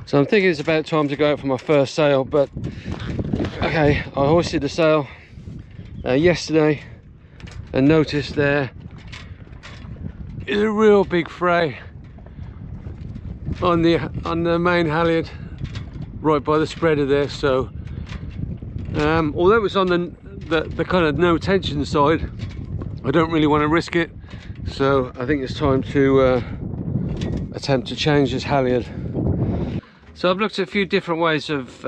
So I'm thinking it's about time to go out for my first sail, but okay, I hoisted the sail yesterday and noticed there is a real big fray on the main halyard right by the spreader there. So although it's on the kind of no tension side, I don't really want to risk it, so I think it's time to attempt to change this halyard. So I've looked at a few different ways of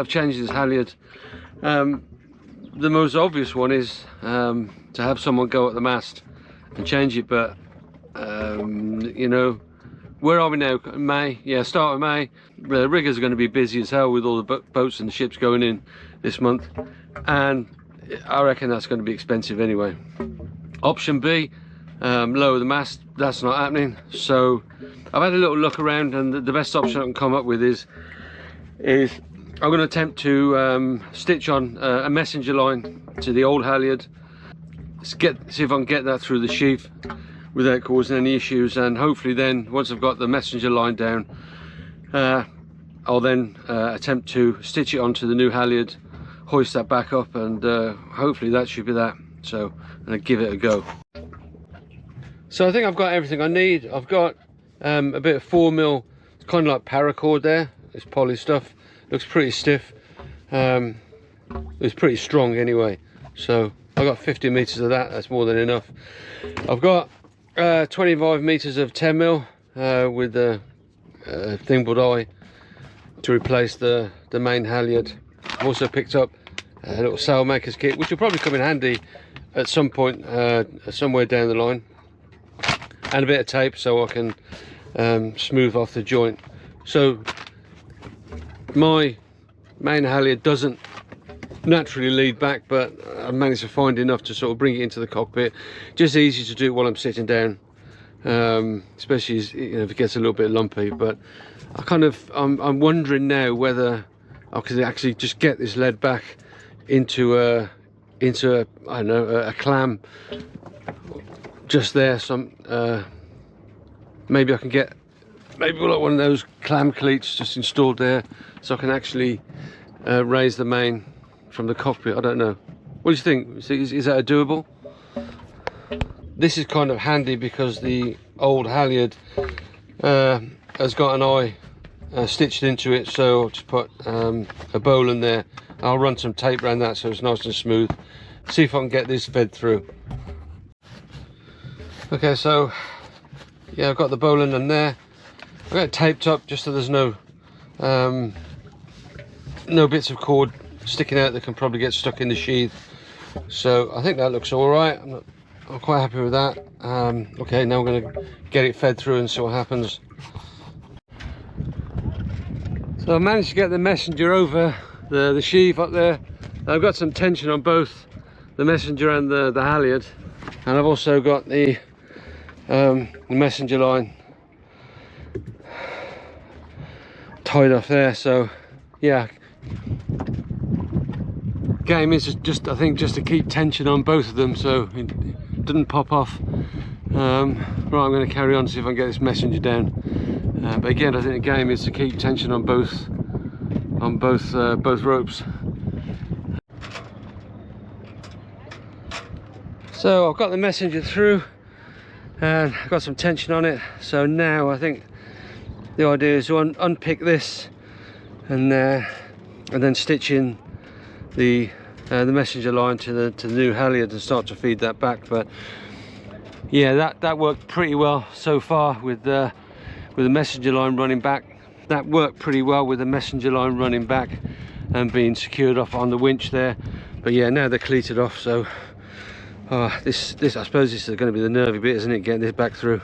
changing this halyard. The most obvious one is to have someone go at the mast and change it, but you know, where are we now? May? Yeah, start of May. The riggers are going to be busy as hell with all the boats and the ships going in this month, and I reckon that's going to be expensive anyway. Option B, lower the mast. That's not happening. So I've had a little look around, and the best option I can come up with is I'm going to attempt to stitch on a messenger line to the old halyard. See if I can get that through the sheath without causing any issues, and hopefully then once I've got the messenger line down, I'll then attempt to stitch it onto the new halyard, hoist that back up, and hopefully that should be that. So I'm going to give it a go. So I think I've got everything I need. I've got a bit of 4mm, kind of like paracord there. It's poly stuff, looks pretty stiff. It's pretty strong anyway, so I've got 50 meters of that. That's more than enough. I've got 25 meters of 10mm with a thingboard eye to replace the main halyard. I've also picked up a little sailmaker's kit, which will probably come in handy at some point somewhere down the line, and a bit of tape so I can smooth off the joint. So my main halyard doesn't naturally lead back, but I managed to find enough to sort of bring it into the cockpit. Just easy to do while I'm sitting down, especially as, you know, if it gets a little bit lumpy. But I'm wondering now whether I could actually just get this lead back into a I don't know, a clam just there. Some maybe I can get like one of those clam cleats just installed there, so I can actually raise the main from the cockpit. I don't know. What do you think? Is that doable? This is kind of handy because the old halyard has got an eye stitched into it, so I'll just put a bowline there. I'll run some tape around that so it's nice and smooth. See if I can get this fed through. Okay, so yeah, I've got the bowline in there. I've got it taped up just so there's no bits of cord sticking out that can probably get stuck in the sheath. So I think that looks all right. I'm quite happy with that. Okay, now I'm going to get it fed through and see what happens. So I managed to get the messenger over the sheave up there. I've got some tension on both the messenger and the halyard, and I've also got the messenger line tied off there. So yeah, game is just, I think, just to keep tension on both of them so it doesn't pop off. Right, I'm going to carry on to see if I can get this messenger down. But again, I think the game is to keep tension on both ropes. So I've got the messenger through and I've got some tension on it. So now I think the idea is to unpick this and then stitch in the messenger line to the new halyard and start to feed that back. But yeah, that worked pretty well so far with the messenger line running back. That worked pretty well with the messenger line running back and being secured up on the winch there. But yeah, now they're cleated off, so this I suppose this is going to be the nervy bit, isn't it, getting this back through.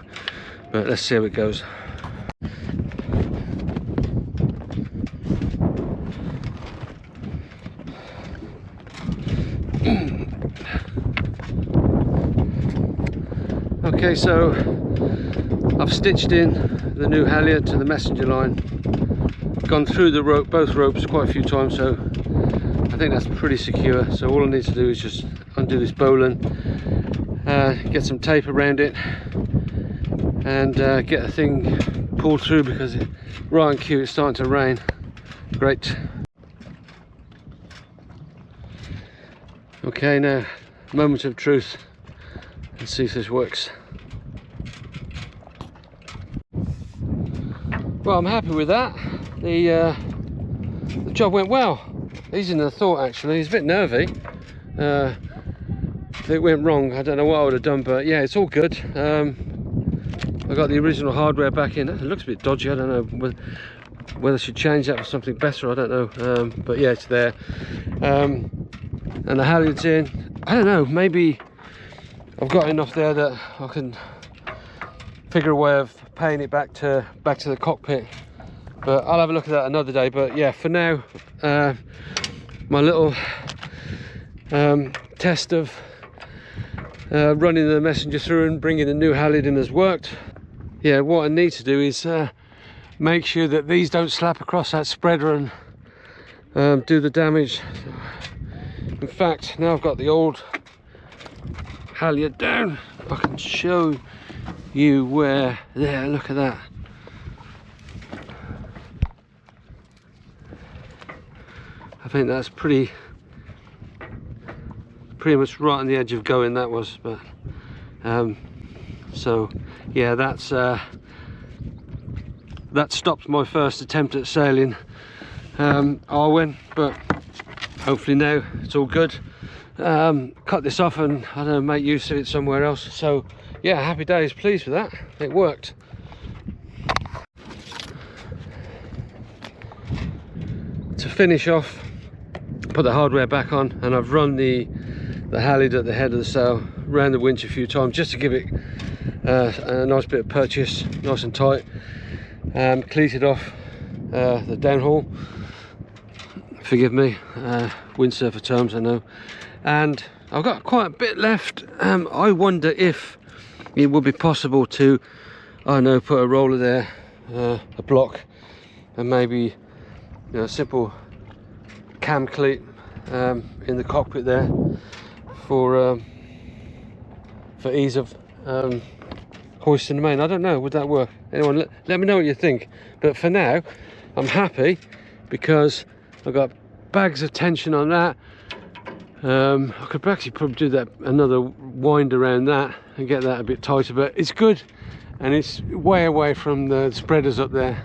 But let's see how it goes. Okay, so I've stitched in the new halyard to the messenger line, gone through the rope, both ropes, quite a few times, so I think that's pretty secure. So all I need to do is just undo this bowline, get some tape around it, and get the thing pull through because right on cue it's starting to rain. Great. Okay, now moment of truth. Let's see if this works. Well, I'm happy with that. The job went well. Easier than I thought, actually. It's a bit nervy. If it went wrong, I don't know what I would have done, but yeah, it's all good. I got the original hardware back in. It looks a bit dodgy. I don't know whether I should change that for something better. I don't know. But yeah, it's there. And the halyard's in. I don't know. Maybe I've got enough there that I can figure a way of paying it back to the cockpit. But I'll have a look at that another day. But yeah, for now, my little test of running the messenger through and bringing the new halyard in has worked. Yeah, what I need to do is make sure that these don't slap across that spreader and do the damage. In fact, now I've got the old halyard down, I can show you where. There, look at that. I think that's pretty much right on the edge of going, that was. But so yeah, that stopped my first attempt at sailing Arwen, but hopefully now it's all good. Cut this off and I don't know, make use of it somewhere else. So yeah, happy days, pleased with that. It worked. To finish off, put the hardware back on, and I've run the halyard at the head of the sail around the winch a few times just to give it a nice bit of purchase, nice and tight. Cleated off the downhaul, forgive me, windsurfer terms I know, and I've got quite a bit left. I wonder if it would be possible to, I don't know, put a roller there, a block, and maybe, you know, a simple cam cleat in the cockpit there for ease of hoisting the main. I don't know, would that work? Anyone, let me know what you think. But for now, I'm happy because I've got bags of tension on that. I could actually probably do that, another wind around that and get that a bit tighter, but it's good and it's way away from the spreaders up there.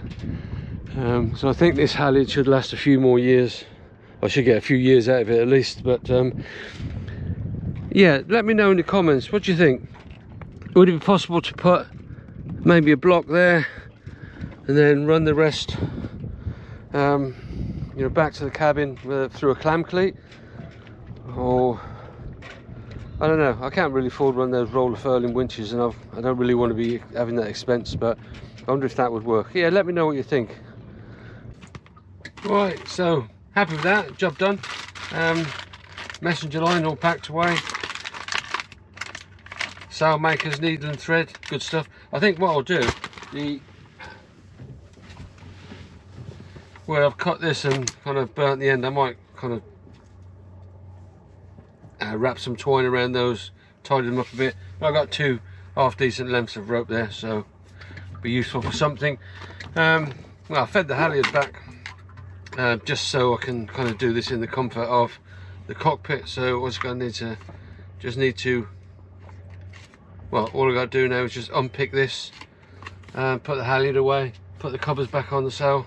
So I think this halyard should last a few more years. I should get a few years out of it at least. But yeah, let me know in the comments, what do you think? Would it be possible to put maybe a block there and then run the rest you know, back to the cabin through a clam cleat? Or I don't know, I can't really afford one of those roller furling winches, and I don't really want to be having that expense, but I wonder if that would work. Yeah, let me know what you think. Right, so happy with that, job done. Messenger line all packed away. Sail makers, needle and thread, good stuff. I think what I'll do, where I've cut this and kind of burnt the end, I might kind of wrap some twine around those, tidy them up a bit. But I've got two half decent lengths of rope there, so it'll be useful for something. Well, I fed the halyard back just so I can kind of do this in the comfort of the cockpit. So what's going to need to well, all I've got to do now is just unpick this, put the halyard away, put the covers back on the sail,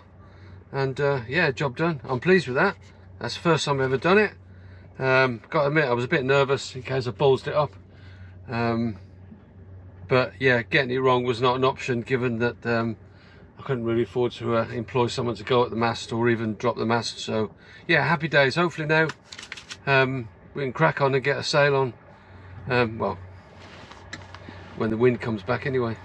and yeah, job done. I'm pleased with that. That's the first time I've ever done it. Got to admit, I was a bit nervous in case I ballsed it up, but yeah, getting it wrong was not an option, given that I couldn't really afford to employ someone to go at the mast or even drop the mast. So yeah, happy days. Hopefully now we can crack on and get a sail on, well, when the wind comes back anyway.